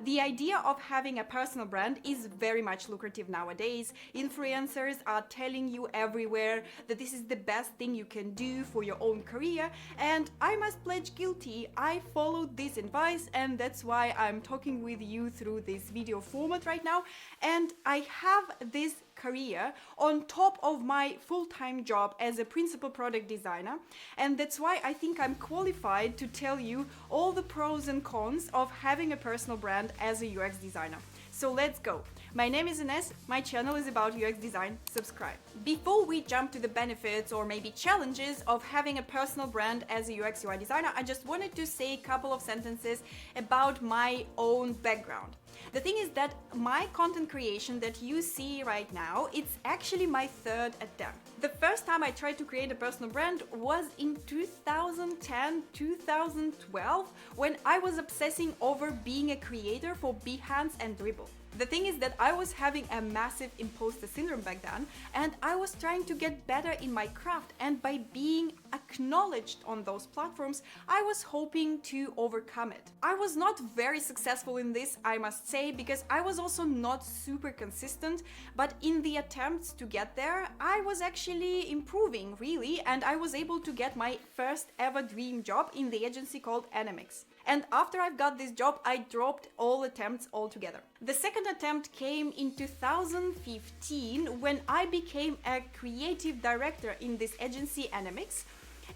The idea of having a personal brand is very much lucrative nowadays. Influencers are telling you everywhere that this is the best thing you can do for your own career, and I must pledge guilty. I followed this advice, and that's why I'm talking with you through this video format right now. And I have this career on top of my full-time job as a principal product designer, and that's why I think I'm qualified to tell you all the pros and cons of having a personal brand as a UX designer. So let's go. My name is Ines, my channel is about UX design, subscribe. Before we jump to the benefits or maybe challenges of having a personal brand as a UX UI designer, I just wanted to say a couple of sentences about my own background. The thing is that my content creation that you see right now, it's actually my third attempt. The first time I tried to create a personal brand was in 2010, 2012, when I was obsessing over being a creator for Behance and Dribbble. The thing is that I was having a massive imposter syndrome back then, and I was trying to get better in my craft, and by being acknowledged on those platforms, I was hoping to overcome it. I was not very successful in this, I must say, because I was also not super consistent, but in the attempts to get there, I was actually improving, really, and I was able to get my first ever dream job in the agency called Animix. And after I've got this job, I dropped all attempts altogether. The second attempt came in 2015 when I became a creative director in this agency Animix.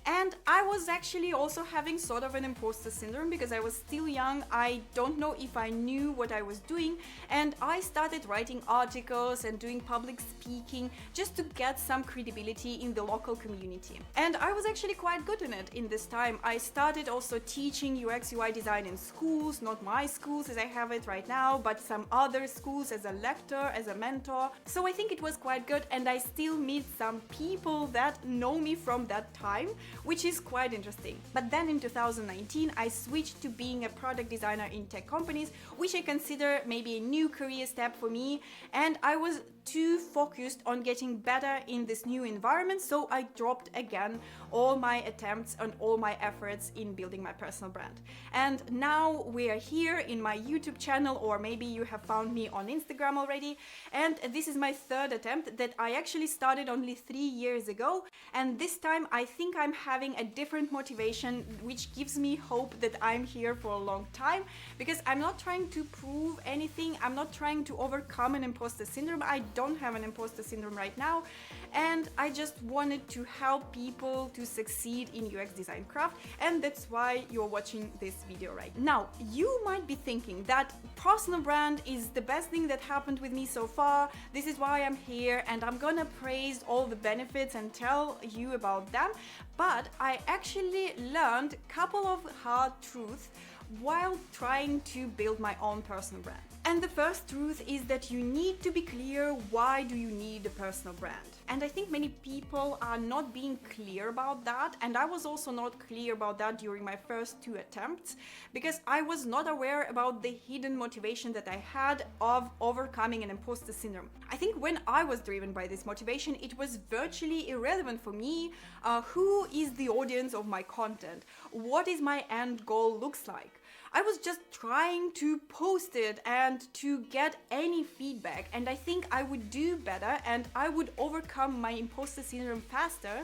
And I was actually also having sort of an imposter syndrome because I was still young. I don't know if I knew what I was doing, and I started writing articles and doing public speaking just to get some credibility in the local community. And I was actually quite good in it in this time. I started also teaching UX UI design in schools, not my schools as I have it right now, but some other schools as a lecturer, as a mentor. So I think it was quite good, and I still meet some people that know me from that time, which is quite interesting. But then in 2019, I switched to being a product designer in tech companies, which I consider maybe a new career step for me, and I was too focused on getting better in this new environment, so I dropped again all my attempts and all my efforts in building my personal brand. And now we are here in my YouTube channel, or maybe you have found me on Instagram already, and this is my third attempt that I actually started only 3 years ago, and this time I think I'm having a different motivation, which gives me hope that I'm here for a long time, because I'm not trying to prove anything, I'm not trying to overcome an imposter syndrome. I don't have an imposter syndrome right now, and I just wanted to help people to succeed in UX design craft, and that's why you're watching this video right now. You might be thinking that personal brand is the best thing that happened with me so far, this is why I'm here, and I'm gonna praise all the benefits and tell you about them, but I actually learned a couple of hard truths while trying to build my own personal brand. And the first truth is that you need to be clear, why do you need a personal brand? And I think many people are not being clear about that, and I was also not clear about that during my first 2 attempts, because I was not aware about the hidden motivation that I had of overcoming an imposter syndrome. I think when I was driven by this motivation, it was virtually irrelevant for me who is the audience of my content, what is my end goal looks like. I was just trying to post it and to get any feedback, and I think I would do better and I would overcome my imposter syndrome faster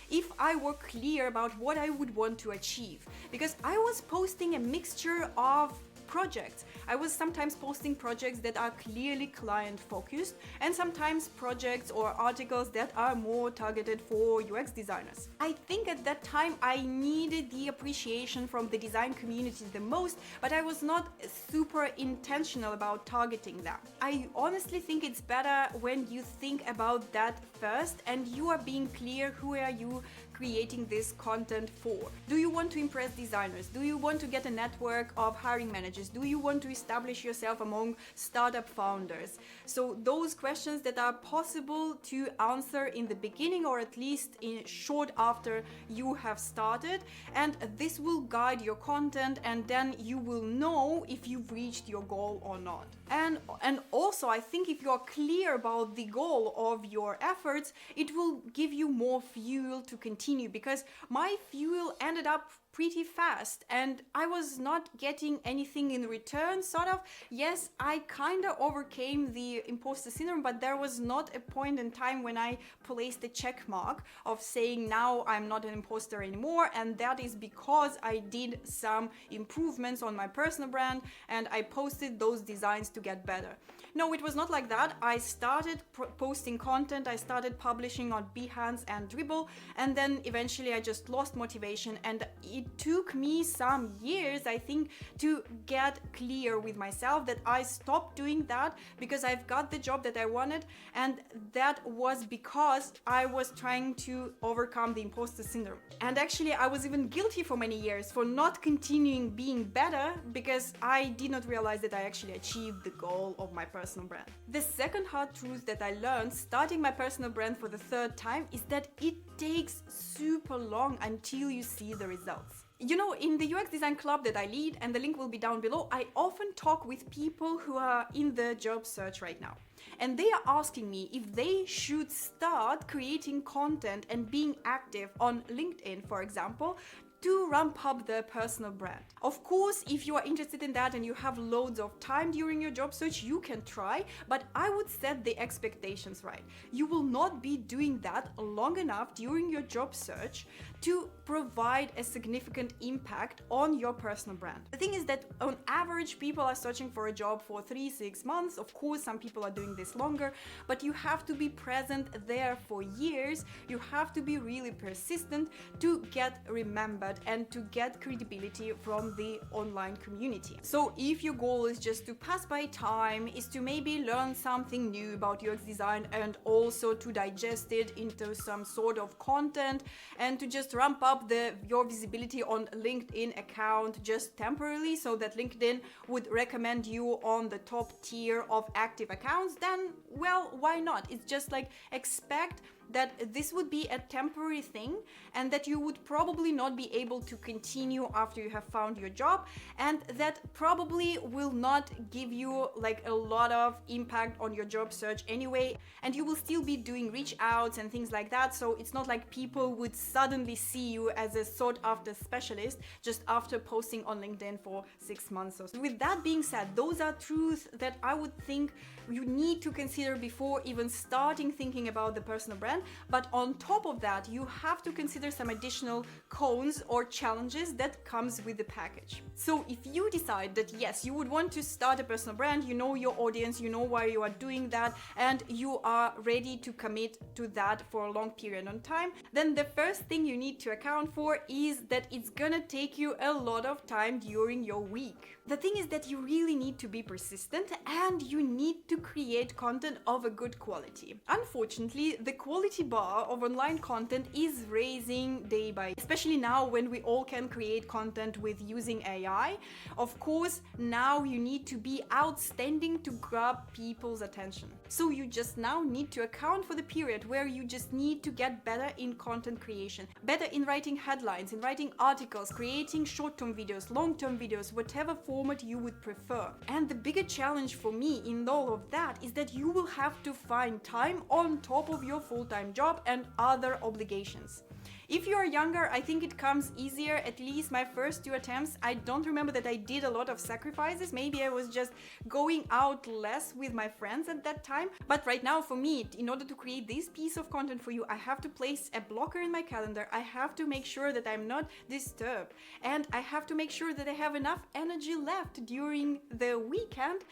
if I were clear about what I would want to achieve, because I was posting a mixture of projects. I was sometimes posting projects that are clearly client focused, and sometimes projects or articles that are more targeted for UX designers. I think at that time I needed the appreciation from the design community the most, but I was not super intentional about targeting them. I honestly think it's better when you think about that first and you are being clear who are you creating this content for. Do you want to impress designers? Do you want to get a network of hiring managers? Do you want to establish yourself among startup founders? So those questions that are possible to answer in the beginning, or at least in short after you have started, and this will guide your content, and then you will know if you've reached your goal or not. And also I think if you're clear about the goal of your efforts, it will give you more fuel to continue, because my fuel ended up pretty fast, and I was not getting anything in return, sort of. Yes, I kind of overcame the imposter syndrome, but there was not a point in time when I placed a check mark of saying now I'm not an imposter anymore, and that is because I did some improvements on my personal brand and I posted those designs to get better. No, it was not like that. I started posting content, I started publishing on Behance and Dribbble, and then eventually I just lost motivation, and it took me some years, I think, to get clear with myself that I stopped doing that because I've got the job that I wanted, and that was because I was trying to overcome the imposter syndrome. And actually I was even guilty for many years for not continuing being better because I did not realize that I actually achieved the goal of my personal brand. The second hard truth that I learned starting my personal brand for the third time is that it takes super long until you see the results. You know, in the UX Design Club that I lead, and the link will be down below, I often talk with people who are in the job search right now. And they are asking me if they should start creating content and being active on LinkedIn, for example, to ramp up their personal brand. Of course, if you are interested in that and you have loads of time during your job search, you can try, but I would set the expectations right. You will not be doing that long enough during your job search to provide a significant impact on your personal brand. The thing is that on average, people are searching for a job for 3-6 months. Of course, some people are doing this longer, but you have to be present there for years. You have to be really persistent to get remembered and to get credibility from the online community. So if your goal is just to pass by time, is to maybe learn something new about UX design and also to digest it into some sort of content and to just ramp up your visibility on LinkedIn account just temporarily so that LinkedIn would recommend you on the top tier of active accounts, then well, why not? It's just like expect that this would be a temporary thing and that you would probably not be able to continue after you have found your job, and that probably will not give you like a lot of impact on your job search anyway, and you will still be doing reach outs and things like that. So it's not like people would suddenly see you as a sought after specialist just after posting on LinkedIn for 6 months or so. With that being said, those are truths that I would think you need to consider before even starting thinking about the personal brand. But on top of that, you have to consider some additional cons or challenges that comes with the package. So if you decide that yes, you would want to start a personal brand, you know your audience, you know why you are doing that, and you are ready to commit to that for a long period of time, then the first thing you need to account for is that it's gonna take you a lot of time during your week. The thing is that you really need to be persistent and you need to create content of a good quality. Unfortunately, the quality bar of online content is raising day by day, especially now when we all can create content with using AI. Of course, now you need to be outstanding to grab people's attention. So you just now need to account for the period where you just need to get better in content creation, better in writing headlines, in writing articles, creating short-term videos, long-term videos, whatever format you would prefer. And the bigger challenge for me in all of that is that you will have to find time on top of your full-time job and other obligations. If you are younger, I think it comes easier. At least my first 2 attempts, I don't remember that I did a lot of sacrifices. Maybe I was just going out less with my friends at that time. But right now for me, in order to create this piece of content for you, I have to place a blocker in my calendar. I have to make sure that I'm not disturbed. And I have to make sure that I have enough energy left during the weekend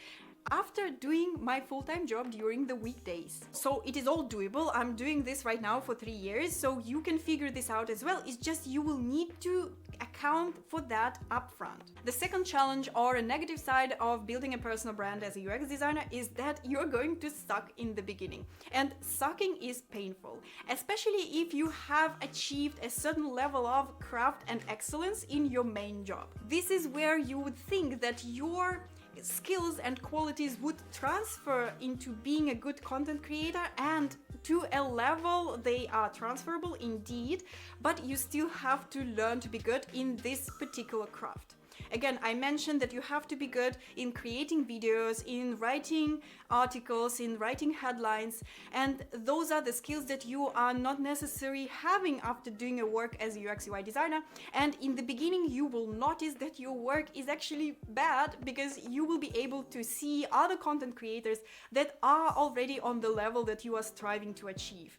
after doing my full-time job during the weekdays. So it is all doable. I'm doing this right now for 3 years, so you can figure this out as well. It's just you will need to account for that upfront. The second challenge or a negative side of building a personal brand as a UX designer is that you're going to suck in the beginning. And sucking is painful, especially if you have achieved a certain level of craft and excellence in your main job. This is where you would think that your skills and qualities would transfer into being a good content creator, and to a level they are transferable indeed, but you still have to learn to be good in this particular craft. Again, I mentioned that you have to be good in creating videos, in writing articles, in writing headlines, and those are the skills that you are not necessarily having after doing a work as a UX UI designer. And in the beginning, you will notice that your work is actually bad because you will be able to see other content creators that are already on the level that you are striving to achieve.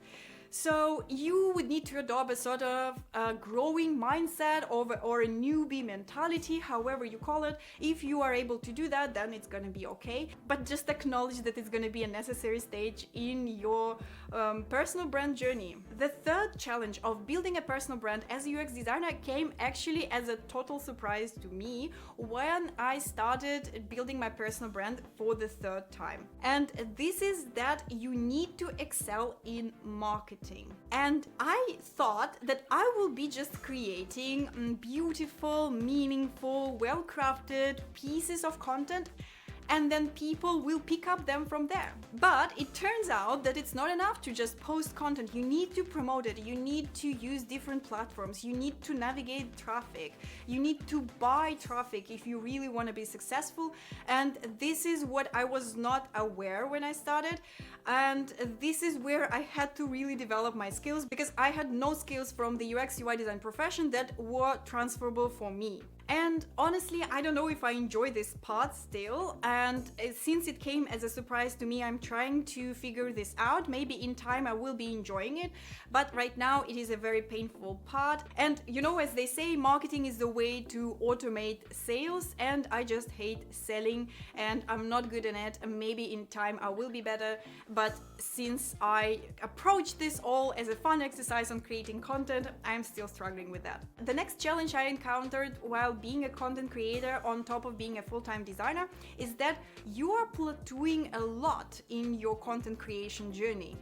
So you would need to adopt a sort of growing mindset or a newbie mentality, however you call it. If you are able to do that, then it's going to be okay. But just acknowledge that it's going to be a necessary stage in your personal brand journey. The third challenge of building a personal brand as a UX designer came actually as a total surprise to me when I started building my personal brand for the third time. And this is that you need to excel in marketing. And I thought that I will be just creating beautiful, meaningful, well-crafted pieces of content, and then people will pick up them from there. But it turns out that it's not enough to just post content. You need to promote it. You need to use different platforms. You need to navigate traffic. You need to buy traffic if you really want to be successful. And this is what I was not aware when I started. And this is where I had to really develop my skills, because I had no skills from the UX UI design profession that were transferable for me. And honestly, I don't know if I enjoy this part still, and since it came as a surprise to me, I'm trying to figure this out. Maybe in time I will be enjoying it, but right now it is a very painful part. And you know, as they say, marketing is the way to automate sales, and I just hate selling and I'm not good in it. Maybe in time I will be better, but since I approach this all as a fun exercise on creating content, I'm still struggling with that. The next challenge I encountered while being a content creator on top of being a full-time designer is that you are plateauing a lot in your content creation journey.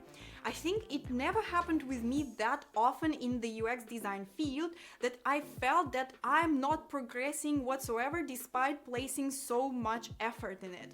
I think it never happened with me that often in the UX design field that I felt that I'm not progressing whatsoever despite placing so much effort in it.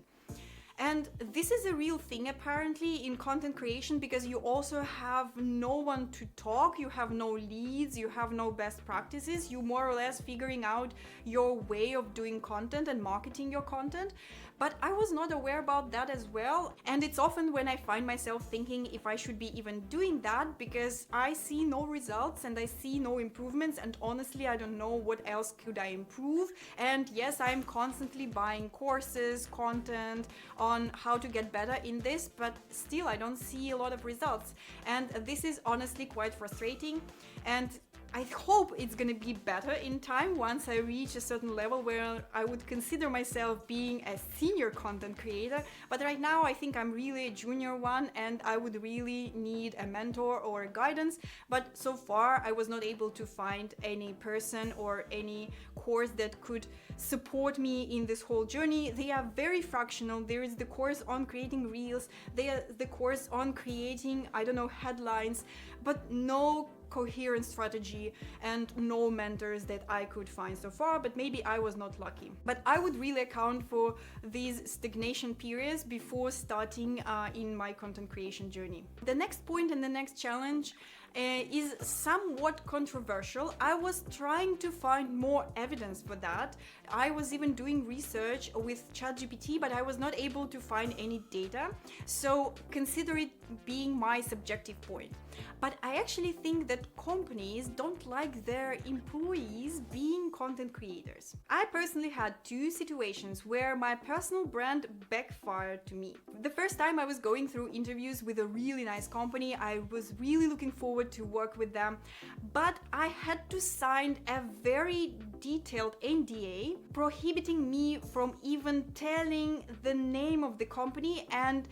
And this is a real thing apparently in content creation, because you also have no one to talk, you have no leads, you have no best practices, you more or less figuring out your way of doing content and marketing your content. But I was not aware about that as well. And it's often when I find myself thinking if I should be even doing that, because I see no results and I see no improvements, and honestly I don't know what else could I improve. And yes, I'm constantly buying courses, content on how to get better in this, but still I don't see a lot of results. And this is honestly quite frustrating. And I hope it's gonna be better in time once I reach a certain level where I would consider myself being a senior content creator. But right now I think I'm really a junior one and I would really need a mentor or a guidance. But so far I was not able to find any person or any course that could support me in this whole journey. They are very fractional. There is the course on creating reels, there is the course on creating, I don't know, headlines, but no coherent strategy and no mentors that I could find so far. But maybe I was not lucky. But I would really account for these stagnation periods before starting in my content creation journey. The next point and the next challenge is somewhat controversial. I was trying to find more evidence for that. I was even doing research with ChatGPT, but I was not able to find any data. So consider it being my subjective point. But I actually think that companies don't like their employees being content creators. I personally had two situations where my personal brand backfired to me. The first time I was going through interviews with a really nice company. I was really looking forward to work with them, but I had to sign a very detailed NDA prohibiting me from even telling the name of the company and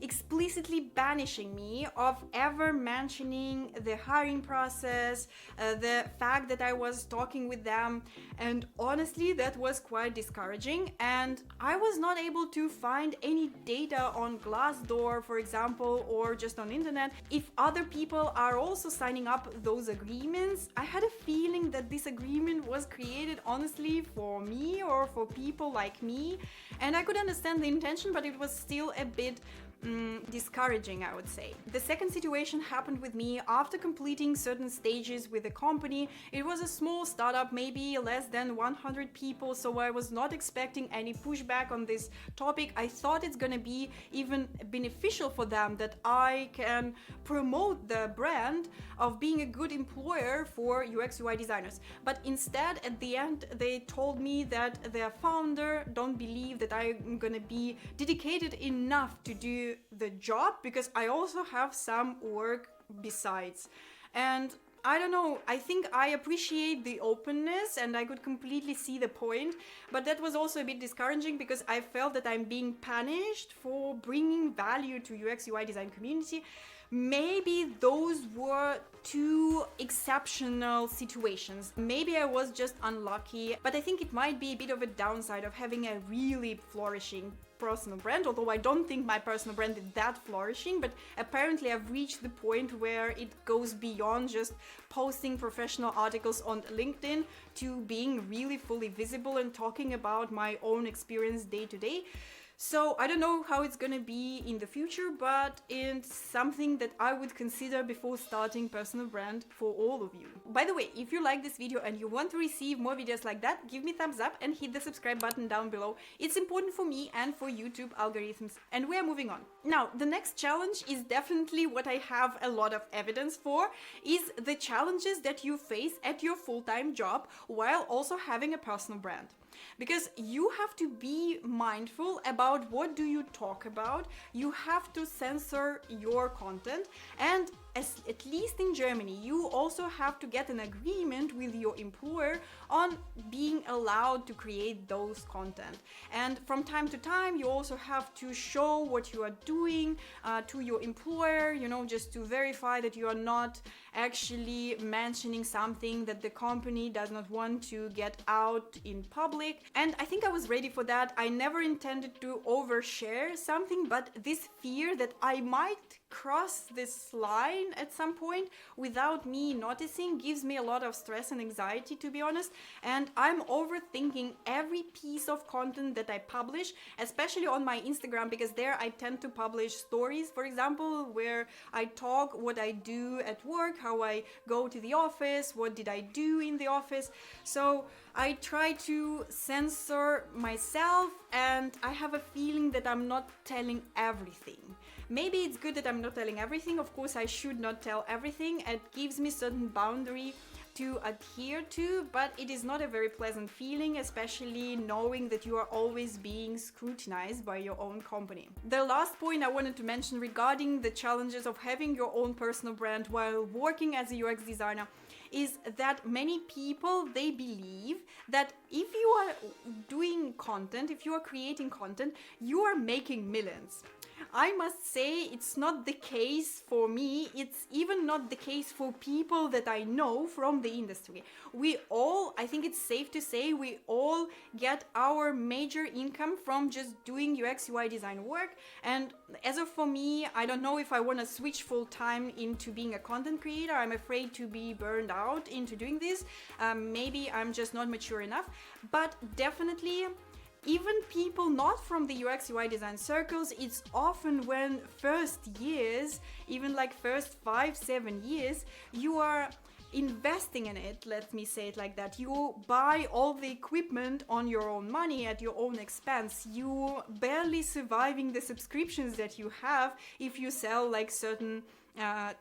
explicitly banishing me of ever mentioning the hiring process, the fact that I was talking with them. And honestly, that was quite discouraging. And I was not able to find any data on Glassdoor, for example, or just on internet. If other people are also signing up those agreements, I had a feeling that this agreement was created honestly for me or for people like me. And I could understand the intention, but it was still a bit discouraging, I would say. The second situation happened with me after completing certain stages with the company. It was a small startup, maybe less than 100 people, so I was not expecting any pushback on this topic. I thought it's gonna be even beneficial for them that I can promote the brand of being a good employer for UX UI designers. But instead, at the end, they told me that their founder don't believe that I'm gonna be dedicated enough to do the job, because I also have some work besides. And I don't know, I think I appreciate the openness and I could completely see the point, but that was also a bit discouraging because I felt that I'm being punished for bringing value to UX UI design community. Maybe those were two exceptional situations. Maybe I was just unlucky, but I think it might be a bit of a downside of having a really flourishing personal brand, although I don't think my personal brand is that flourishing, but apparently I've reached the point where it goes beyond just posting professional articles on LinkedIn to being really fully visible and talking about my own experience day to day. So I don't know how it's gonna be in the future, but it's something that I would consider before starting personal brand for all of you. By the way, if you like this video and you want to receive more videos like that, give me thumbs up and hit the subscribe button down below. It's important for me and for YouTube algorithms. And we're moving on. Now, the next challenge is definitely what I have a lot of evidence for, is the challenges that you face at your full-time job while also having a personal brand. Because you have to be mindful about what do you talk about, you have to censor your content, and at least in Germany, you also have to get an agreement with your employer on being allowed to create those content. And from time to time, you also have to show what you are doing to your employer, you know, just to verify that you are not actually mentioning something that the company does not want to get out in public. And I think I was ready for that. I never intended to overshare something, but this fear that I might cross this line at some point without me noticing gives me a lot of stress and anxiety, to be honest. And I'm overthinking every piece of content that I publish, especially on my Instagram, because there I tend to publish stories, for example, where I talk what I do at work, how I go to the office, what did I do in the office. So I try to censor myself, and I have a feeling that I'm not telling everything. Maybe it's good that I'm not telling everything. Of course, I should not tell everything. It gives me certain boundary to adhere to, but it is not a very pleasant feeling, especially knowing that you are always being scrutinized by your own company. The last point I wanted to mention regarding the challenges of having your own personal brand while working as a UX designer is that many people, they believe that if you are doing content, if you are creating content, you are making millions. I must say it's not the case for me. It's even not the case for people that I know from the industry. We all, I think it's safe to say, we all get our major income from just doing UX UI design work. And as of for me, I don't know if I want to switch full time into being a content creator. I'm afraid to be burned out into doing this. Maybe I'm just not mature enough, but definitely even people not from the UX UI design circles, it's often when first years, even like first 5-7 years, you are investing in it, let me say it like that. You buy all the equipment on your own money at your own expense. You barely surviving the subscriptions that you have if you sell like certain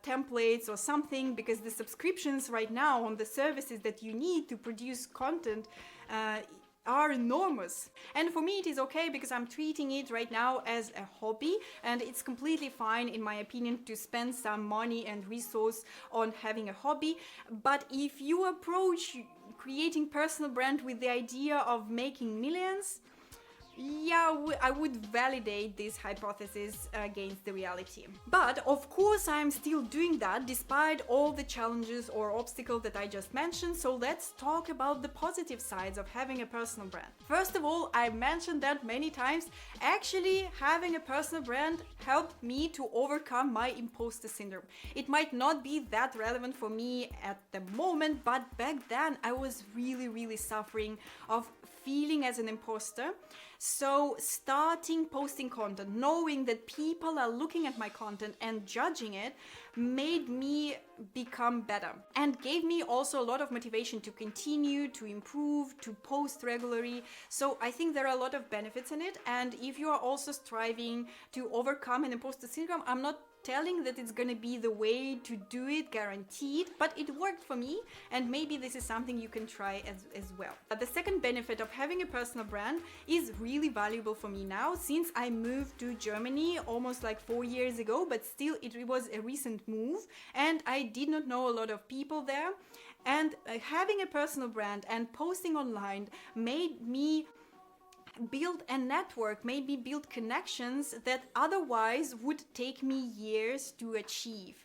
templates or something, because the subscriptions right now on the services that you need to produce content are enormous. And for me it is okay because I'm treating it right now as a hobby, and it's completely fine in my opinion to spend some money and resource on having a hobby. But if you approach creating personal brand with the idea of making millions, yeah, I would validate this hypothesis against the reality. But of course I'm still doing that despite all the challenges or obstacles that I just mentioned. So let's talk about the positive sides of having a personal brand. First of all, I mentioned that many times. Actually, having a personal brand helped me to overcome my imposter syndrome. It might not be that relevant for me at the moment, but back then I was really suffering of feeling as an imposter. So starting posting content, knowing that people are looking at my content and judging it, made me become better and gave me also a lot of motivation to continue, to improve, to post regularly. So I think there are a lot of benefits in it. And if you are also striving to overcome an imposter syndrome, I'm not telling that it's gonna be the way to do it, guaranteed, but it worked for me, and maybe this is something you can try as well. The second benefit of having a personal brand is really valuable for me now, since I moved to Germany almost like 4 years ago, but still it was a recent move and I did not know a lot of people there. And having a personal brand and posting online made me build a network, maybe build connections that otherwise would take me years to achieve.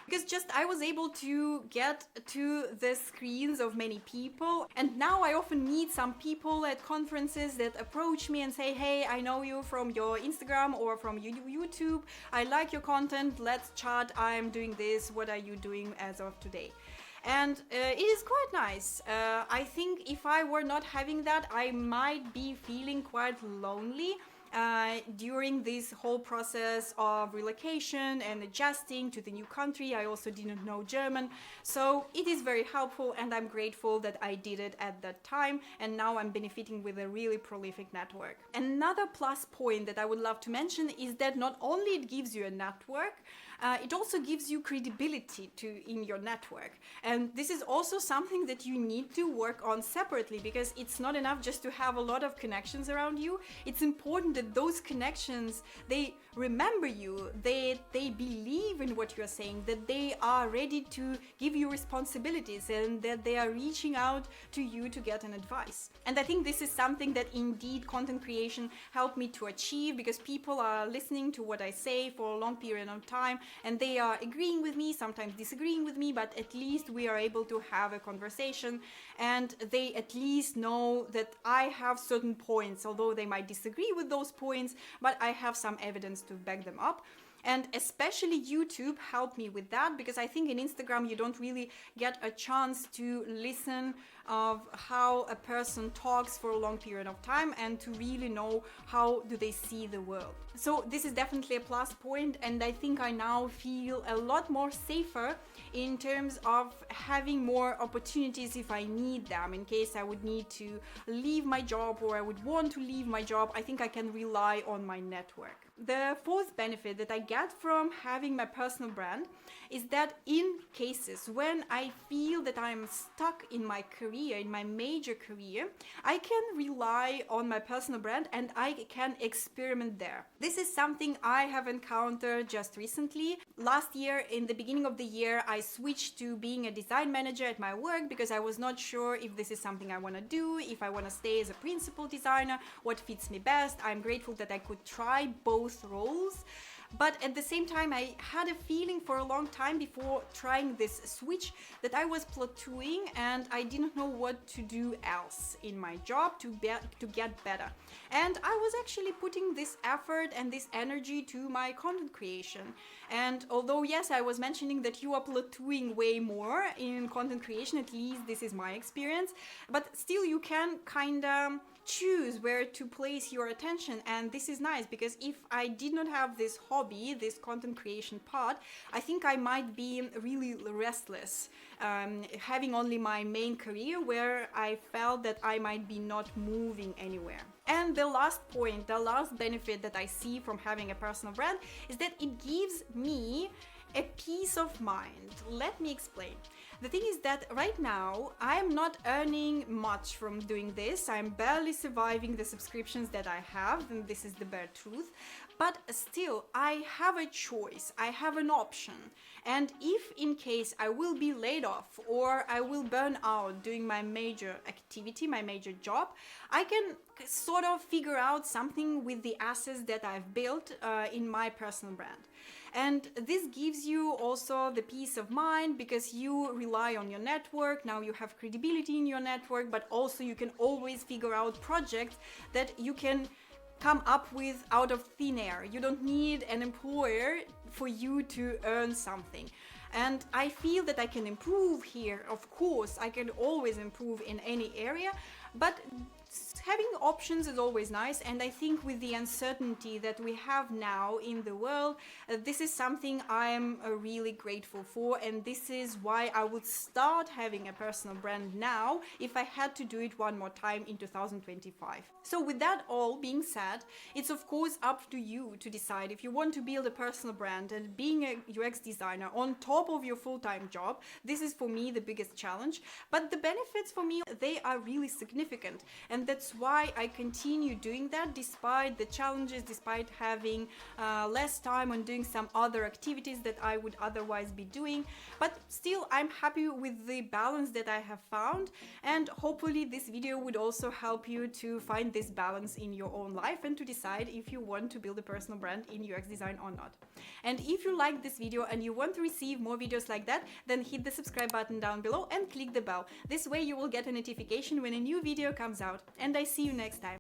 Because just I was able to get to the screens of many people, and now I often meet some people at conferences that approach me and say, hey, I know you from your Instagram or from YouTube, I like your content, let's chat, I'm doing this, what are you doing as of today? And it is quite nice. I think if I were not having that, I might be feeling quite lonely during this whole process of relocation and adjusting to the new country. I also didn't know German. So it is very helpful, and I'm grateful that I did it at that time. And now I'm benefiting with a really prolific network. Another plus point that I would love to mention is that not only it gives you a network, it also gives you credibility in your network. And this is also something that you need to work on separately, because it's not enough just to have a lot of connections around you. It's important that those connections, they remember you, they believe in what you're saying, that they are ready to give you responsibilities, and that they are reaching out to you to get an advice. And I think this is something that indeed content creation helped me to achieve, because people are listening to what I say for a long period of time, and they are agreeing with me, sometimes disagreeing with me, but at least we are able to have a conversation, and they at least know that I have certain points, although they might disagree with those points, but I have some evidence to back them up. And especially YouTube helped me with that, because I think in Instagram you don't really get a chance to listen of how a person talks for a long period of time and to really know how do they see the world. So this is definitely a plus point, and I think I now feel a lot more safer in terms of having more opportunities if I need them, in case I would need to leave my job or I would want to leave my job. I think I can rely on my network. The fourth benefit that I get from having my personal brand is that in cases when I feel that I'm stuck in my career, in my major career, I can rely on my personal brand and I can experiment there. This is something I have encountered just recently. Last year, in the beginning of the year, I switched to being a design manager at my work because I was not sure if this is something I want to do, if I want to stay as a principal designer, what fits me best. I'm grateful that I could try both roles. But at the same time, I had a feeling for a long time before trying this switch that I was plateauing and I didn't know what to do else in my job to get better. And I was actually putting this effort and this energy to my content creation. And although, yes, I was mentioning that you are plateauing way more in content creation, at least this is my experience, but still you can kind of choose where to place your attention. And this is nice, because if I did not have this hobby, this content creation part, I think I might be really restless, having only my main career where I felt that I might be not moving anywhere. And the last point, the last benefit that I see from having a personal brand is that it gives me a peace of mind. Let me explain. The thing is that right now I am not earning much from doing this. I'm barely surviving the subscriptions that I have, and this is the bare truth. But still, I have a choice, I have an option. And if in case I will be laid off or I will burn out doing my major activity, my major job, I can sort of figure out something with the assets that I've built in my personal brand. And this gives you also the peace of mind, because you rely on your network. Now you have credibility in your network, but also you can always figure out projects that you can come up with out of thin air. You don't need an employer for you to earn something. And I feel that I can improve here. Of course, I can always improve in any area, but having options is always nice, and I think with the uncertainty that we have now in the world, this is something I'm really grateful for, and this is why I would start having a personal brand now if I had to do it one more time in 2025. So with that all being said, it's of course up to you to decide if you want to build a personal brand, and being a UX designer on top of your full-time job, this is for me the biggest challenge. But the benefits for me, they are really significant, and that's why I continue doing that despite the challenges, despite having less time on doing some other activities that I would otherwise be doing. But still, I'm happy with the balance that I have found, and hopefully this video would also help you to find this balance in your own life and to decide if you want to build a personal brand in UX design or not. And if you like this video and you want to receive more videos like that, then hit the subscribe button down below and click the bell. This way you will get a notification when a new video comes out. And I see you next time.